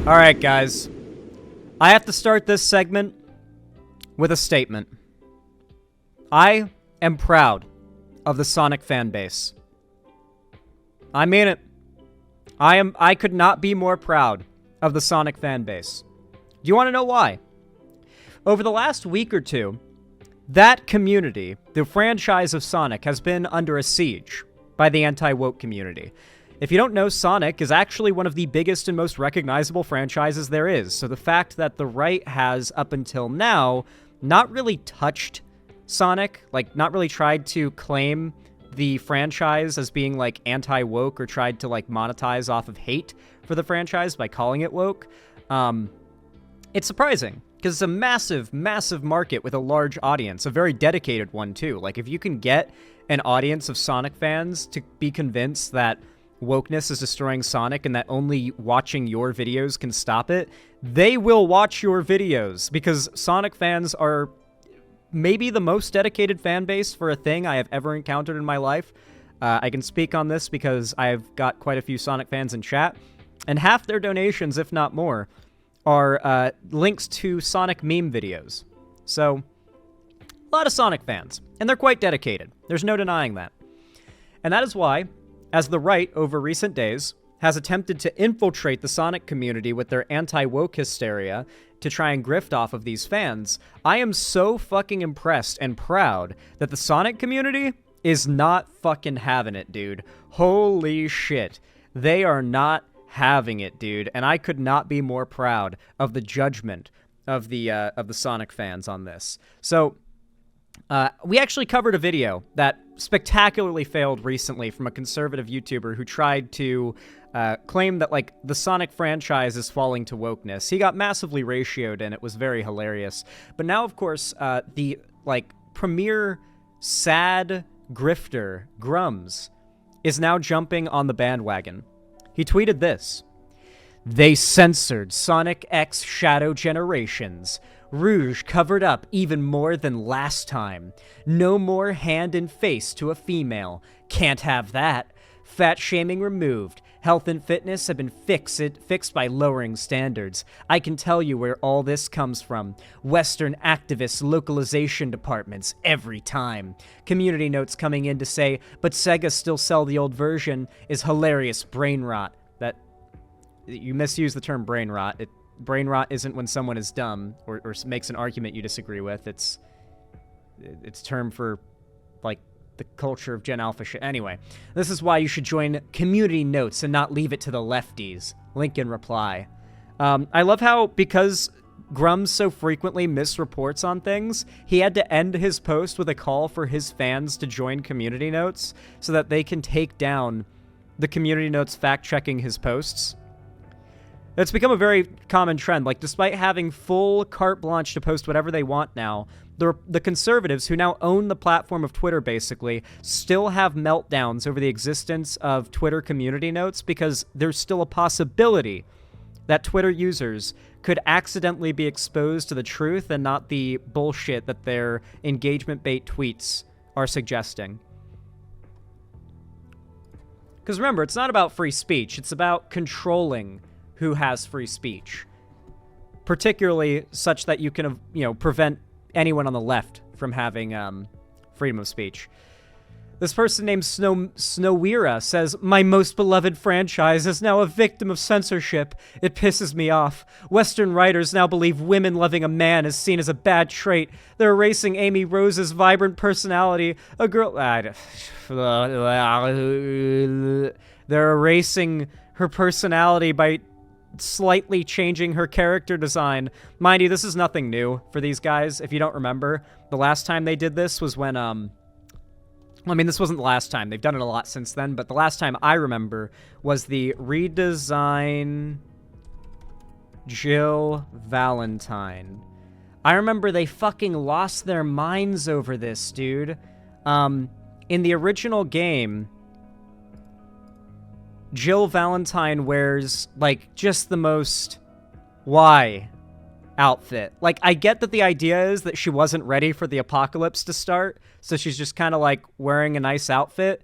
Alright, guys. I have to start this segment with a statement. I am proud of the Sonic fan base. I mean it. I could not be more proud of the Sonic fan base. Do you want to know why? Over the last week or two, that community, the franchise of Sonic, has been under a siege by the anti-woke community. If you don't know, Sonic is actually one of the biggest and most recognizable franchises there is. So the fact that the right has, up until now, not really touched Sonic, like, not really tried to claim the franchise as being, like, anti-woke or tried to, like, monetize off of hate for the franchise by calling it woke, it's surprising. Because it's a massive, massive market with a large audience, a very dedicated one, too. Like, if you can get an audience of Sonic fans to be convinced that wokeness is destroying Sonic and that only watching your videos can stop it, they will watch your videos, because Sonic fans are maybe the most dedicated fan base for a thing I have ever encountered in my life. I can speak on this because I've got quite a few Sonic fans in chat, and half their donations, if not more, are links to Sonic meme videos. So, a lot of Sonic fans, and they're quite dedicated. There's no denying that. And that is why, as the right, over recent days, has attempted to infiltrate the Sonic community with their anti-woke hysteria to try and grift off of these fans, I am so fucking impressed and proud that the Sonic community is not fucking having it, dude. Holy shit. They are not having it, dude, and I could not be more proud of the judgment of the Sonic fans on this. So, we actually covered a video that spectacularly failed recently from a conservative YouTuber who tried to claim that, like, the Sonic franchise is falling to wokeness. He got massively ratioed, and it was very hilarious. But now, of course, the, like, premier sad grifter, Grums, is now jumping on the bandwagon. He tweeted this: "They censored Sonic X Shadow Generations. Rouge covered up even more than last time. No more hand and face to a female. Can't have that. Fat shaming removed. Health and fitness have been fixed by lowering standards. I can tell you where all this comes from. Western activists' localization departments every time. Community notes coming in to say, but Sega still sell the old version is hilarious brain rot." That, you misuse the term brain rot. Brain rot isn't when someone is dumb or makes an argument you disagree with. It's term for, like, the culture of Gen Alpha shit. Anyway, this is why you should join community notes and not leave it to the lefties. Link in reply. I love how, because Grums so frequently misreports on things, he had to end his post with a call for his fans to join community notes so that they can take down the community notes fact-checking his posts. It's become a very common trend. Like, despite having full carte blanche to post whatever they want now, the conservatives, who now own the platform of Twitter, basically, still have meltdowns over the existence of Twitter community notes because there's still a possibility that Twitter users could accidentally be exposed to the truth and not the bullshit that their engagement bait tweets are suggesting. Because remember, it's not about free speech. It's about controlling who has free speech, particularly such that you can, prevent anyone on the left from having freedom of speech. This person named Snowira says, "My most beloved franchise is now a victim of censorship. It pisses me off. Western writers now believe women loving a man is seen as a bad trait. They're erasing Amy Rose's vibrant personality. A girl..." They're erasing her personality by slightly changing her character design. Mind you, this is nothing new for these guys. If you don't remember, the last time they did this was when, this wasn't the last time. They've done it a lot since then, but the last time I remember was the redesign Jill Valentine. I remember they fucking lost their minds over this, dude. In the original game, Jill Valentine wears, like, just the most outfit. Like, I get that the idea is that she wasn't ready for the apocalypse to start, so she's just kind of, like, wearing a nice outfit,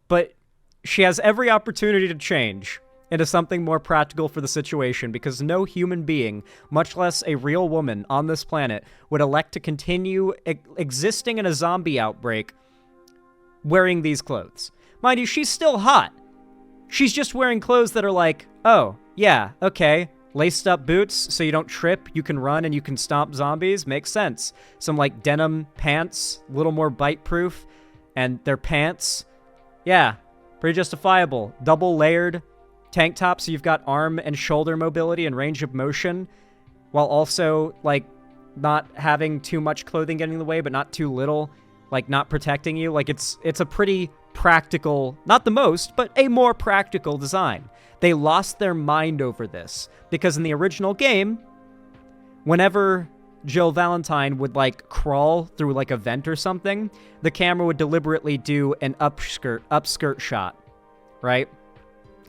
but she has every opportunity to change. into something more practical for the situation, because no human being, much less a real woman on this planet, would elect to continue existing in a zombie outbreak wearing these clothes. Mind you, she's still hot. She's just wearing clothes that are like, oh, yeah, okay, laced up boots so you don't trip, you can run and you can stomp zombies, makes sense. Some like denim pants, a little more bite-proof, and they're pants. Yeah, pretty justifiable. Double layered tank top, so you've got arm and shoulder mobility and range of motion, while also, like, not having too much clothing getting in the way, but not too little, like, not protecting you. Like, it's a pretty practical, not the most, but a more practical design. They lost their mind over this, because in the original game, whenever Jill Valentine would, like, crawl through, like, a vent or something, the camera would deliberately do an upskirt shot, right?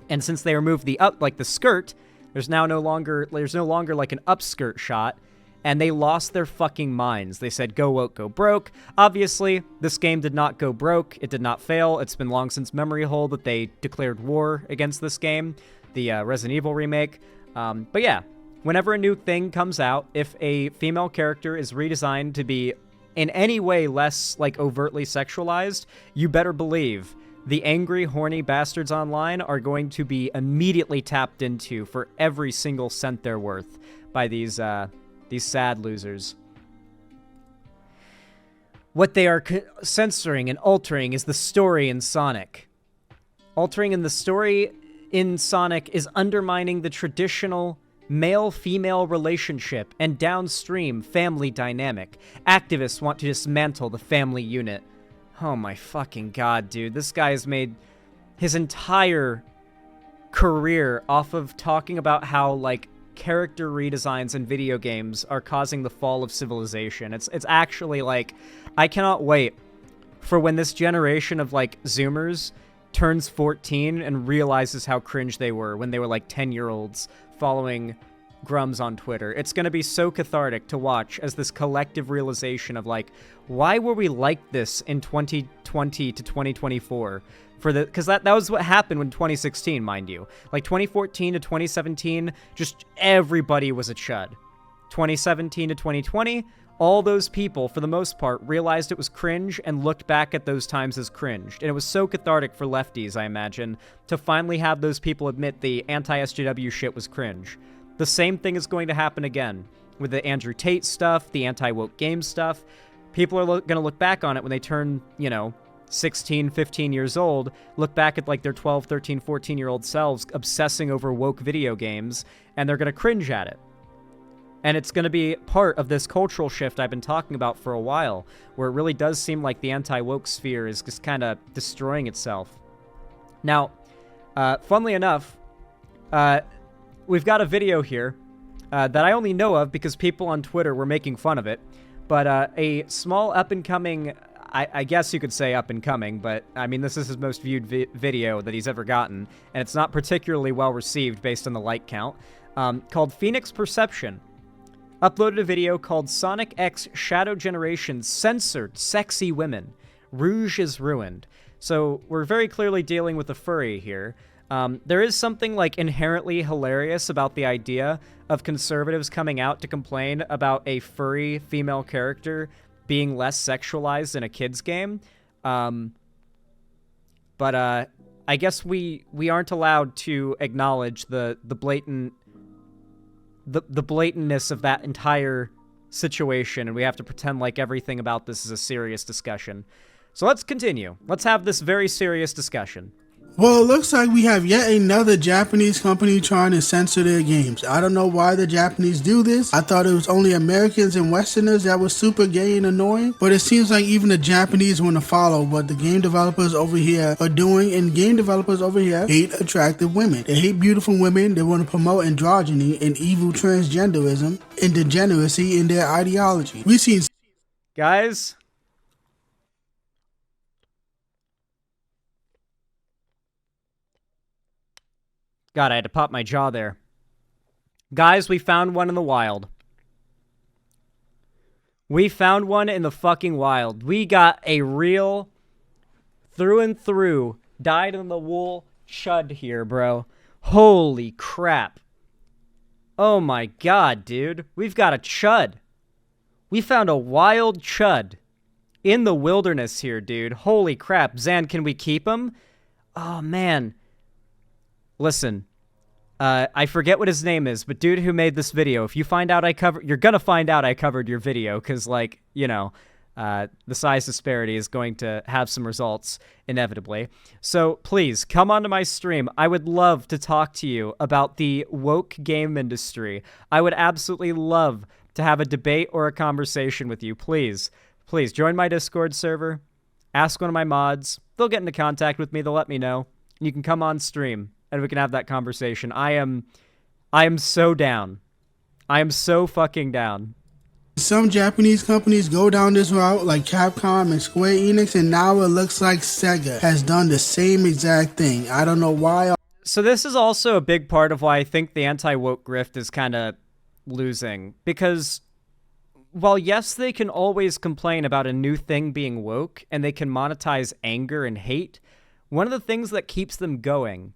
And since they removed the skirt, there's no longer like an upskirt shot, and they lost their fucking minds. They said, go woke, go broke. Obviously, this game did not go broke. It did not fail. It's been long since memory hole that they declared war against this game, the Resident Evil remake. But yeah, whenever a new thing comes out, if a female character is redesigned to be in any way less, like, overtly sexualized, you better believe the angry, horny bastards online are going to be immediately tapped into for every single cent they're worth by these sad losers. What they are censoring and altering is the story in Sonic. Altering in the story in Sonic is undermining the traditional male-female relationship and downstream family dynamic. Activists want to dismantle the family unit. Oh my fucking god, dude. This guy has made his entire career off of talking about how, like, character redesigns in video games are causing the fall of civilization. It's actually, like, I cannot wait for when this generation of, like, Zoomers turns 14 and realizes how cringe they were when they were, like, 10-year-olds following Grums on Twitter. It's going to be so cathartic to watch as this collective realization of, like, why were we like this in 2020 to 2024? Because that was what happened in 2016, mind you. Like, 2014 to 2017, just everybody was a chud. 2017 to 2020, all those people, for the most part, realized it was cringe and looked back at those times as cringed. And it was so cathartic for lefties, I imagine, to finally have those people admit the anti-SJW shit was cringe. The same thing is going to happen again with the Andrew Tate stuff, the anti-woke game stuff. People are going to look back on it when they turn, 16, 15 years old, look back at, like, their 12, 13, 14-year-old selves obsessing over woke video games, and they're going to cringe at it. And it's going to be part of this cultural shift I've been talking about for a while, where it really does seem like the anti-woke sphere is just kind of destroying itself. Now, funnily enough, we've got a video here that I only know of because people on Twitter were making fun of it. But a small up-and-coming, I guess you could say up-and-coming, but, I mean, this is his most viewed video that he's ever gotten, and it's not particularly well-received based on the like count, called Phoenix Perception. Uploaded a video called Sonic X Shadow Generation Censored Sexy Women. Rouge is Ruined. So we're very clearly dealing with a furry here. There is something, like, inherently hilarious about the idea of conservatives coming out to complain about a furry female character being less sexualized in a kid's game. But I guess we aren't allowed to acknowledge the blatantness of that entire situation, and we have to pretend like everything about this is a serious discussion. So let's continue. Let's have this very serious discussion. Well, it looks like we have yet another Japanese company trying to censor their games. I don't know why the Japanese do this. I thought it was only Americans and Westerners that was super gay and annoying, but it seems like even the Japanese want to follow what the game developers over here are doing, and game developers over here hate attractive women. They hate beautiful women. They want to promote androgyny and evil transgenderism and degeneracy in their ideology. We've seen... Guys... God, I had to pop my jaw there. Guys, we found one in the wild. We found one in the fucking wild. We got a real, through and through, dyed-in-the-wool chud here, bro. Holy crap. Oh my god, dude. We've got a chud. We found a wild chud in the wilderness here, dude. Holy crap. Zan, can we keep him? Oh, man. Listen. I forget what his name is, but dude who made this video, if you find out you're gonna find out I covered your video, because, like, you know, the size disparity is going to have some results, inevitably. So, please, come onto my stream. I would love to talk to you about the woke game industry. I would absolutely love to have a debate or a conversation with you. Please, please, join my Discord server. Ask one of my mods. They'll get into contact with me. They'll let me know. You can come on stream, and we can have that conversation. I am so down. I am so fucking down. Some Japanese companies go down this route, like Capcom and Square Enix, and now it looks like Sega has done the same exact thing. I don't know why. So this is also a big part of why I think the anti-woke grift is kind of losing. Because while yes, they can always complain about a new thing being woke, and they can monetize anger and hate, one of the things that keeps them going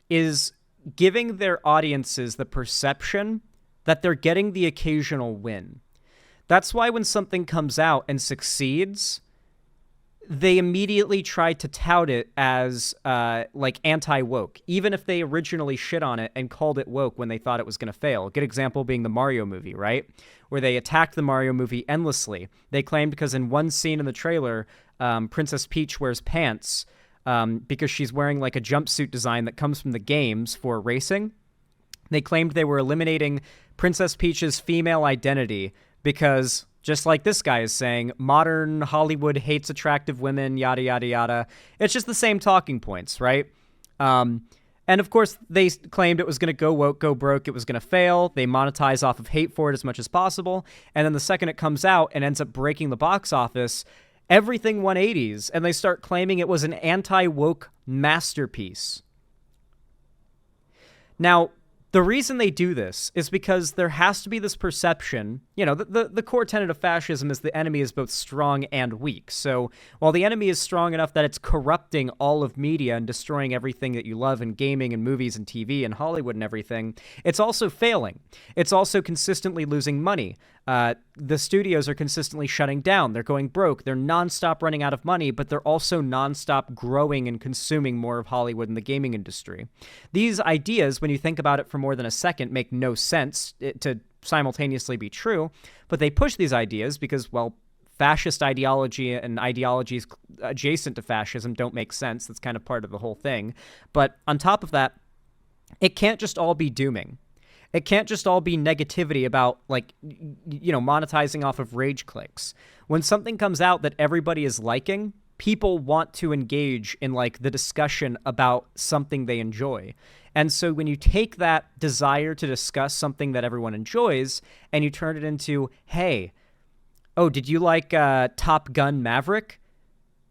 is giving their audiences the perception that they're getting the occasional win. That's why when something comes out and succeeds, they immediately try to tout it as like anti-woke, even if they originally shit on it and called it woke when they thought it was going to fail. A good example being the Mario movie, right? Where they attacked the Mario movie endlessly. They claimed because in one scene in the trailer, Princess Peach wears pants because she's wearing like a jumpsuit design that comes from the games for racing. They claimed they were eliminating Princess Peach's female identity because, just like this guy is saying, modern Hollywood hates attractive women, yada, yada, yada. It's just the same talking points, right? And of course, they claimed it was going to go woke, go broke, it was going to fail. They monetize off of hate for it as much as possible. And then the second it comes out and ends up breaking the box office, everything 180s, and they start claiming it was an anti-woke masterpiece. Now, the reason they do this is because there has to be this perception, you know, the core tenet of fascism is the enemy is both strong and weak. So while the enemy is strong enough that it's corrupting all of media and destroying everything that you love in gaming and movies and TV and Hollywood and everything, it's also failing. It's also consistently losing money. The studios are consistently shutting down. They're going broke. They're nonstop running out of money, but they're also nonstop growing and consuming more of Hollywood and the gaming industry. These ideas, when you think about it for more than a second, make no sense to simultaneously be true, but they push these ideas because, well, fascist ideology and ideologies adjacent to fascism don't make sense. That's kind of part of the whole thing. But on top of that, it can't just all be dooming. It can't just all be negativity about, like, you know, monetizing off of rage clicks. When something comes out that everybody is liking, people want to engage in, like, the discussion about something they enjoy. And so when you take that desire to discuss something that everyone enjoys and you turn it into, hey, oh, did you like Top Gun Maverick?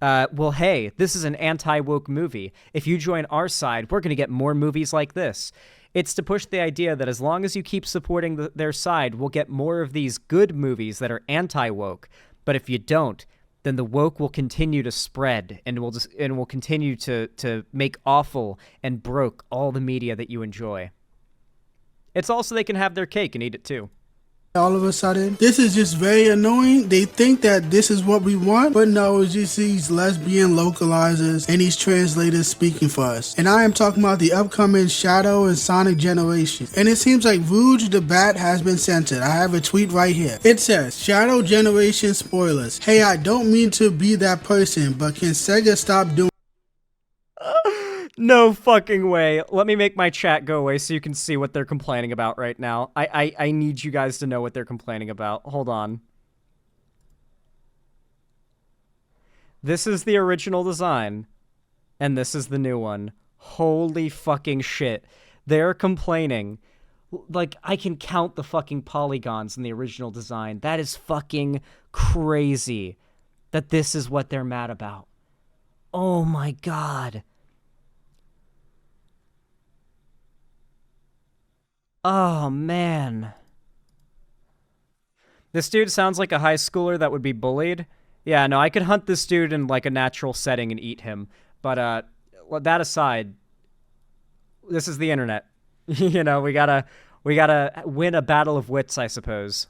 Well, hey, this is an anti-woke movie. If you join our side, we're going to get more movies like this. It's to push the idea that as long as you keep supporting their side, we'll get more of these good movies that are anti-woke. But if you don't, then the woke will continue to spread and will continue to make awful and broke all the media that you enjoy. It's also they can have their cake and eat it too. All of a sudden, this is just very annoying. They think that this is what we want, but no, it's just these lesbian localizers and these translators speaking for us. And I am talking about the upcoming Shadow and Sonic Generation. And it seems like Rouge the Bat has been censored. I have a tweet right here. It says, Shadow Generation spoilers. Hey, I don't mean to be that person, but can Sega stop doing No fucking way. Let me make my chat go away so you can see what they're complaining about right now. I need you guys to know what they're complaining about. Hold on. This is the original design, and this is the new one. Holy fucking shit. They're complaining. Like, I can count the fucking polygons in the original design. That is fucking crazy that this is what they're mad about. Oh my god. Oh, man. This dude sounds like a high schooler that would be bullied. Yeah, no, I could hunt this dude in, like, a natural setting and eat him. But, that aside, this is the internet. You know, we gotta win a battle of wits, I suppose.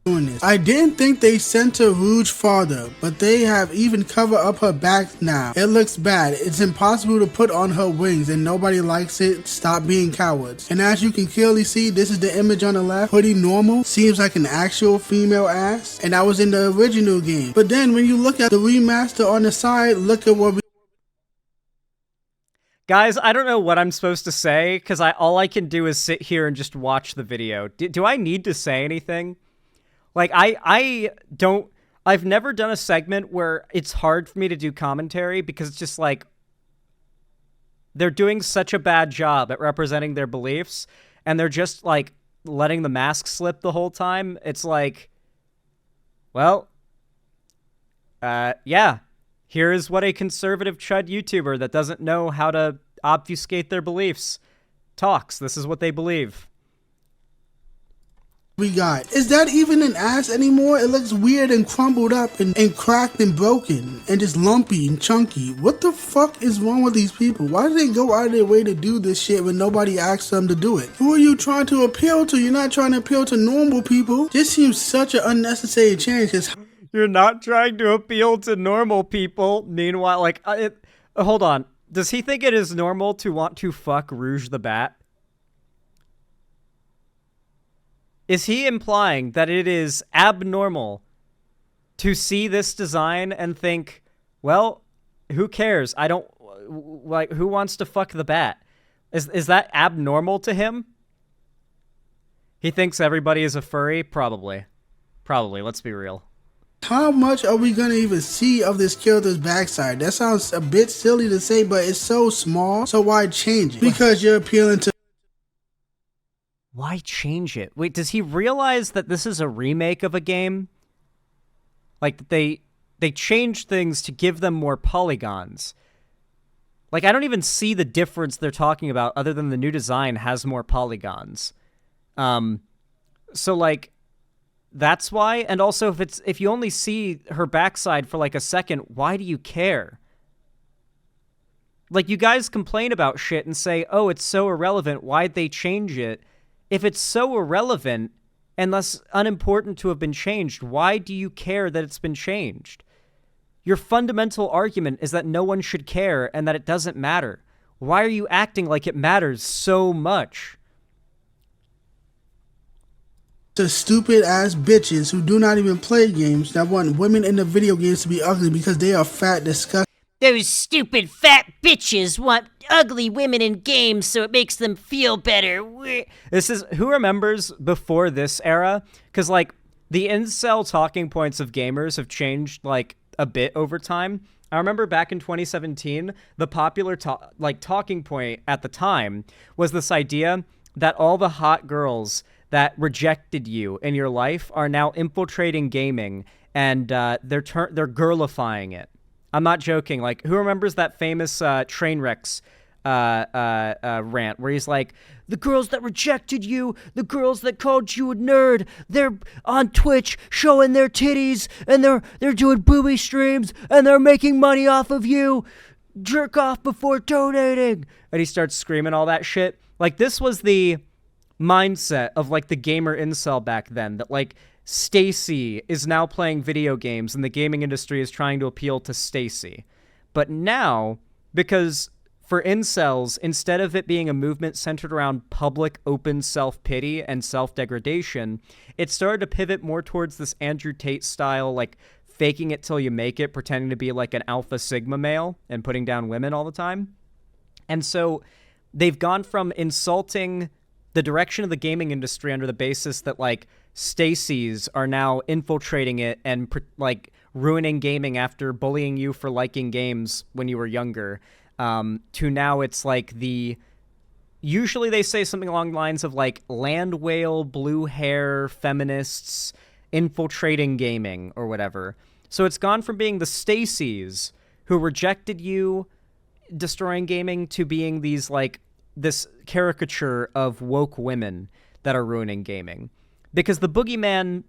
Doing this. I didn't think they sent her Rouge farther, but they have even covered up her back now. It looks bad. It's impossible to put on her wings and nobody likes it. Stop being cowards. And as you can clearly see, this is the image on the left. Pretty normal. Seems like an actual female ass. And that was in the original game. But then when you look at the remaster on the side, look at what we... Guys, I don't know what I'm supposed to say, because all I can do is sit here and just watch the video. Do I need to say anything? Like, I've never done a segment where it's hard for me to do commentary because it's just like, they're doing such a bad job at representing their beliefs and they're just like letting the mask slip the whole time. It's like, well, yeah, here's what a conservative chud YouTuber that doesn't know how to obfuscate their beliefs talks. This is what they believe. We got. Is that even an ass anymore? It looks weird and crumbled up and cracked and broken and just lumpy and chunky. What the fuck is wrong with these people? Why do they go out of their way to do this shit when nobody asks them to do it? Who are you trying to appeal to? You're not trying to appeal to normal people. This seems such an unnecessary change. You're not trying to appeal to normal people. Meanwhile, like, hold on. Does he think it is normal to want to fuck Rouge the Bat? Is he implying that it is abnormal to see this design and think, well, who cares? I don't, like, who wants to fuck the bat? Is that abnormal to him? He thinks everybody is a furry? Probably. Probably, let's be real. How much are we gonna even see of this character's backside? That sounds a bit silly to say, but it's so small, so why change it? Because you're appealing to... Why change it? Wait, does he realize that this is a remake of a game? Like, they changed things to give them more polygons. Like, I don't even see the difference they're talking about other than the new design has more polygons. So, like, that's why. And also, if you only see her backside for, like, a second, why do you care? Like, you guys complain about shit and say, oh, it's so irrelevant, why'd they change it? If it's so irrelevant and thus unimportant to have been changed, why do you care that it's been changed? Your fundamental argument is that no one should care and that it doesn't matter. Why are you acting like it matters so much? To stupid ass bitches who do not even play games that want women in the video games to be ugly because they are fat, disgusting. Those stupid fat bitches want ugly women in games so it makes them feel better. This is, who remembers before this era? Because, like, the incel talking points of gamers have changed, like, a bit over time. I remember back in 2017, the popular talking point at the time was this idea that all the hot girls that rejected you in your life are now infiltrating gaming and they're girlifying it. I'm not joking. Like, who remembers that famous Trainwrecks rant where he's like, the girls that rejected you, the girls that called you a nerd, they're on Twitch showing their titties and they're doing booby streams and they're making money off of you. Jerk off before donating. And he starts screaming all that shit. Like, this was the mindset of, like, the gamer incel back then, that, like, Stacy is now playing video games and the gaming industry is trying to appeal to Stacy. But now, because for incels, instead of it being a movement centered around public open self-pity and self-degradation, it started to pivot more towards this Andrew Tate style, like, faking it till you make it, pretending to be like an alpha sigma male and putting down women all the time. And so they've gone from insulting the direction of the gaming industry under the basis that, like, Stacy's are now infiltrating it and, like, ruining gaming after bullying you for liking games when you were younger, to now it's like usually they say something along the lines of, like, land whale, blue hair, feminists infiltrating gaming or whatever. So it's gone from being the Stacy's who rejected you, destroying gaming, to being these, like, this caricature of woke women that are ruining gaming. because the boogeyman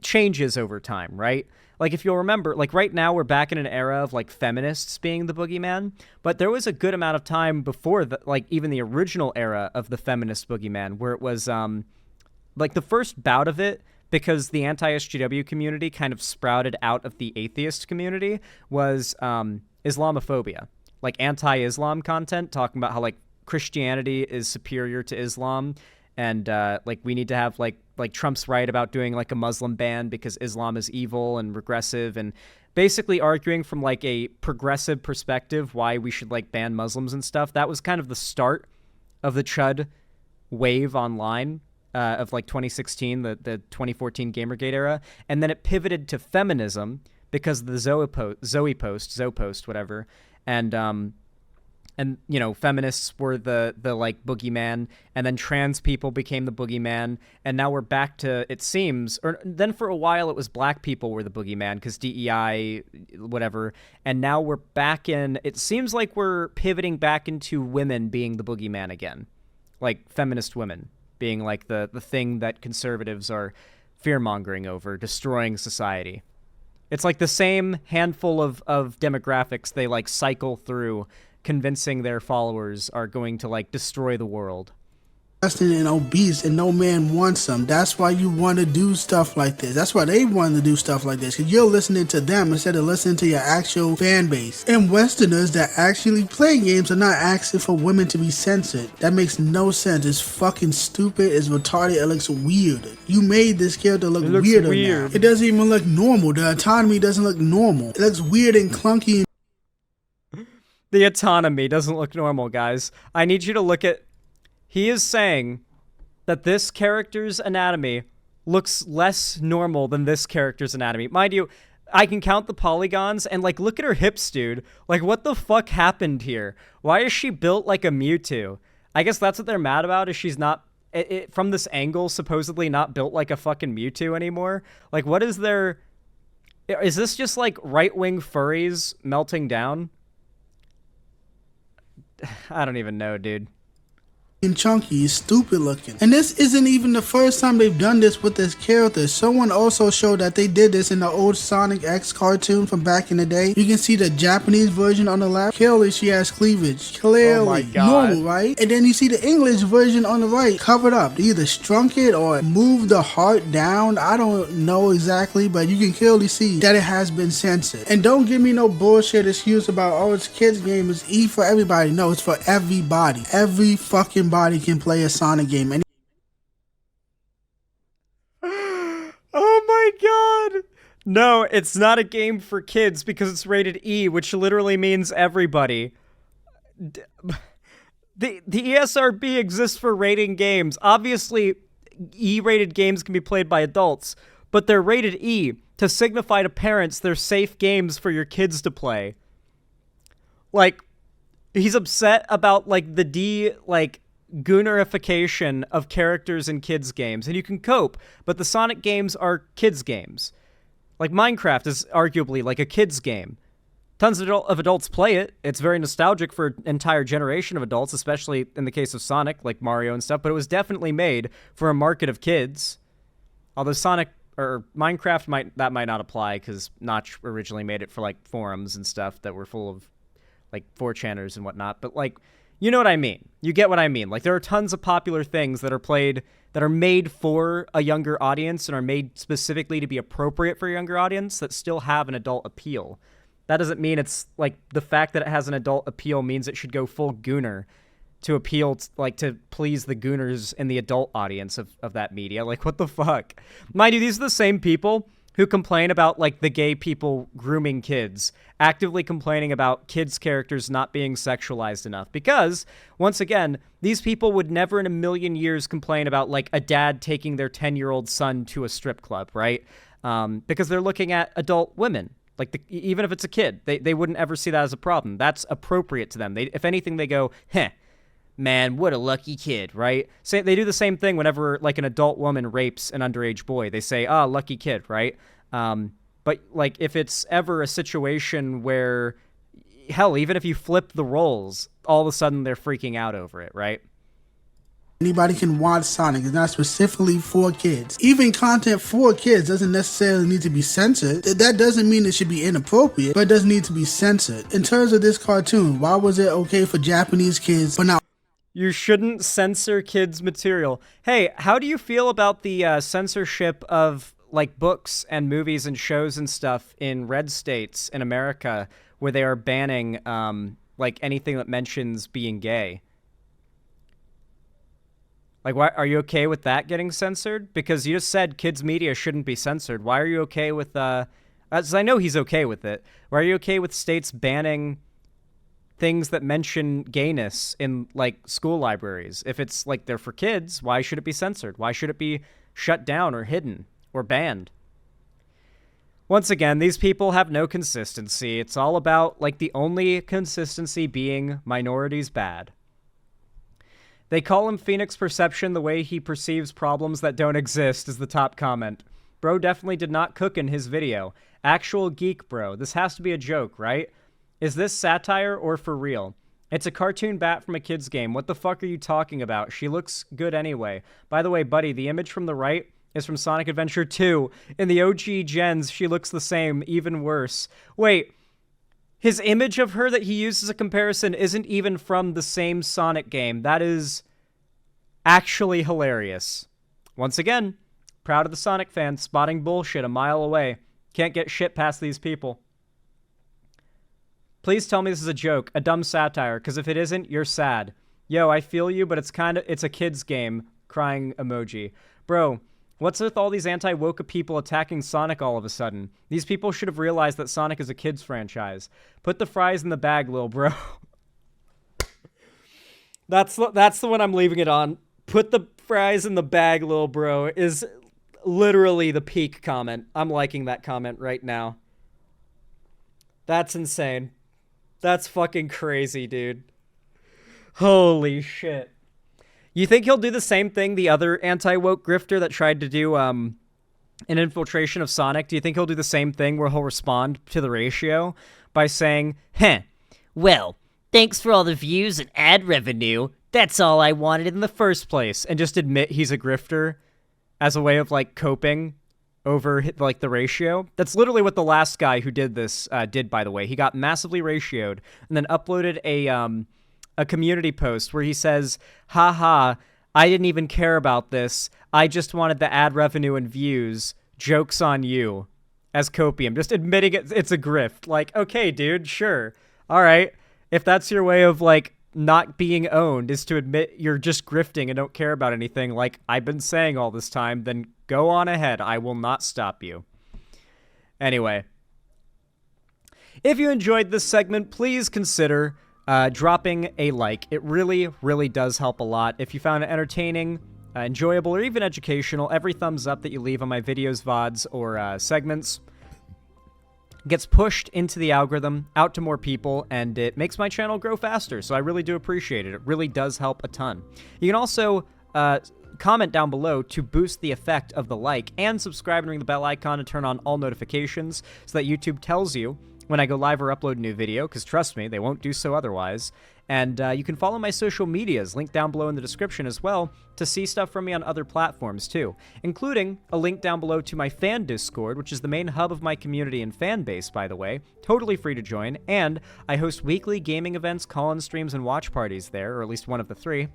changes over time, right? Like, if you'll remember, like, right now we're back in an era of, like, feminists being the boogeyman, but there was a good amount of time before, like, even the original era of the feminist boogeyman, where it was, like, the first bout of it, because the anti-SJW community kind of sprouted out of the atheist community, was Islamophobia. Like, anti-Islam content, talking about how, like, Christianity is superior to Islam, and like, we need to have like Trump's right about doing like a Muslim ban because Islam is evil and regressive, and basically arguing from like a progressive perspective why we should like ban Muslims and stuff. That was kind of the start of the Chud wave online of like 2016, the 2014 Gamergate era, and then it pivoted to feminism because of the Zoe post, whatever, and you know, feminists were the like boogeyman, and then trans people became the boogeyman, and now we're back to, it seems, or then for a while it was black people were the boogeyman because DEI, whatever, and now we're back in, it seems like we're pivoting back into women being the boogeyman again, like feminist women being like the thing that conservatives are fear-mongering over, destroying society. It's like the same handful of demographics they like cycle through, convincing their followers are going to like destroy the world. And obese, and no man wants them. That's why you want to do stuff like this. That's why they want to do stuff like this, because you're listening to them instead of listening to your actual fan base. And Westerners that actually play games are not asking for women to be censored. That makes no sense. It's fucking stupid. It's retarded. It looks weird. You made this character look weirder now. It doesn't even look normal. The autonomy doesn't look normal. It looks weird and clunky. The autonomy doesn't look normal, guys. I need you to look at... He is saying that this character's anatomy looks less normal than this character's anatomy. Mind you, I can count the polygons, and, like, look at her hips, dude. Like, what the fuck happened here? Why is she built like a Mewtwo? I guess that's what they're mad about, is she's not, from this angle, supposedly not built like a fucking Mewtwo anymore. Like, what is their... Is this just, like, right-wing furries melting down? I don't even know, dude. And chunky, is stupid looking. And this isn't even the first time they've done this with this character. Someone also showed that they did this in the old Sonic X cartoon from back in the day. You can see the Japanese version on the left. Clearly she has cleavage. Clearly. Oh my God. Normal, right? And then you see the English version on the right, covered up. They either shrunk it or moved the heart down. I don't know exactly, but you can clearly see that it has been censored. And don't give me no bullshit excuse about, oh, it's kids game, it's E for everybody. No, it's for everybody. Every fucking body can play a Sonic game. Oh my God. No, it's not a game for kids because it's rated E, which literally means everybody. The ESRB exists for rating games. Obviously, E-rated games can be played by adults, but they're rated E to signify to parents they're safe games for your kids to play. Like, he's upset about, like, the goonerification of characters in kids games, and you can cope, but the Sonic games are kids games. Like, Minecraft is arguably like a kids game. Tons of adults play it. It's very nostalgic for an entire generation of adults, especially in the case of Sonic, like Mario and stuff, but it was definitely made for a market of kids. Although Sonic or Minecraft might not apply, because Notch originally made it for like forums and stuff that were full of like 4chaners and whatnot, but like, you know what I mean. You get what I mean. Like, there are tons of popular things that are played, that are made for a younger audience and are made specifically to be appropriate for a younger audience that still have an adult appeal. That doesn't mean it's, like, the fact that it has an adult appeal means it should go full gooner to appeal, to please the gooners in the adult audience of that media. Like, what the fuck? Mind you, these are the same people who complain about, like, the gay people grooming kids, actively complaining about kids' characters not being sexualized enough. Because, once again, these people would never in a million years complain about, like, a dad taking their 10-year-old son to a strip club, right? Because they're looking at adult women. Like, even if it's a kid, they wouldn't ever see that as a problem. That's appropriate to them. If anything, they go, heh, man, what a lucky kid, right? They do the same thing whenever, like, an adult woman rapes an underage boy. They say, lucky kid, right? But, like, if it's ever a situation where, hell, even if you flip the roles, all of a sudden they're freaking out over it, right? Anybody can watch Sonic. It's not specifically for kids. Even content for kids doesn't necessarily need to be censored. That doesn't mean it should be inappropriate, but it doesn't need to be censored. In terms of this cartoon, why was it okay for Japanese kids, but not? You shouldn't censor kids' material. Hey, how do you feel about the censorship of like books and movies and shows and stuff in red states in America where they are banning like anything that mentions being gay? Like, why are you okay with that getting censored? Because you just said kids' media shouldn't be censored. Why are you okay with, as I know he's okay with it, why are you okay with states banning things that mention gayness in, like, school libraries? If it's, like, they're for kids, why should it be censored? Why should it be shut down or hidden or banned? Once again, these people have no consistency. It's all about, like, the only consistency being minorities bad. They call him Phoenix Perception. The way he perceives problems that don't exist is the top comment. Bro definitely did not cook in his video. Actual geek, bro. This has to be a joke, right? Is this satire or for real? It's a cartoon bat from a kid's game. What the fuck are you talking about? She looks good anyway. By the way, buddy, the image from the right is from Sonic Adventure 2. In the OG gens, she looks the same, even worse. Wait. His image of her that he used as a comparison isn't even from the same Sonic game. That is actually hilarious. Once again, proud of the Sonic fans, spotting bullshit a mile away. Can't get shit past these people. Please tell me this is a joke, a dumb satire, because if it isn't, you're sad. Yo, I feel you, but it's a kid's game. Crying emoji. Bro, what's with all these anti-woke people attacking Sonic all of a sudden? These people should have realized that Sonic is a kid's franchise. Put the fries in the bag, lil bro. That's the one I'm leaving it on. Put the fries in the bag, lil bro, is literally the peak comment. I'm liking that comment right now. That's insane. That's fucking crazy, dude. Holy shit. You think he'll do the same thing the other anti-woke grifter that tried to do an infiltration of Sonic? Do you think he'll do the same thing where he'll respond to the ratio by saying, heh, Well, thanks for all the views and ad revenue. That's all I wanted in the first place. and just admit he's a grifter as a way of, like, coping over, like, the ratio? That's literally what the last guy who did this did, by the way. He got massively ratioed and then uploaded a community post where he says, haha, I didn't even care about this. I just wanted the ad revenue and views. Joke's on you. As copium. Just admitting it's a grift. Like, okay, dude, sure. All right. If that's your way of, like, not being owned is to admit you're just grifting and don't care about anything like I've been saying all this time, then go on ahead. I will not stop you. Anyway. If you enjoyed this segment, please consider dropping a like. It really, really does help a lot. If you found it entertaining, enjoyable, or even educational, every thumbs up that you leave on my videos, VODs, or segments gets pushed into the algorithm, out to more people, and it makes my channel grow faster, so I really do appreciate it. It really does help a ton. You can also comment down below to boost the effect of the like, and subscribe and ring the bell icon to turn on all notifications so that YouTube tells you when I go live or upload a new video, because trust me, they won't do so otherwise. And you can follow my social medias, linked down below in the description as well, to see stuff from me on other platforms too, including a link down below to my fan Discord, which is the main hub of my community and fan base, by the way, totally free to join, and I host weekly gaming events, call-in streams, and watch parties there, or at least one of the three.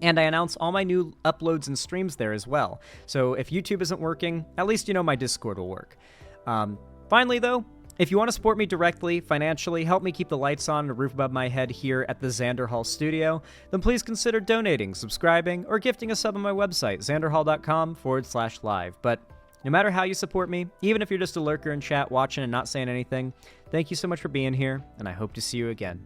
And I announce all my new uploads and streams there as well. So if YouTube isn't working, at least you know my Discord will work. Finally, though, if you want to support me directly, financially, help me keep the lights on and a roof above my head here at the Xander Hall studio, then please consider donating, subscribing, or gifting a sub on my website, xanderhall.com/live. But no matter how you support me, even if you're just a lurker in chat watching and not saying anything, thank you so much for being here, and I hope to see you again.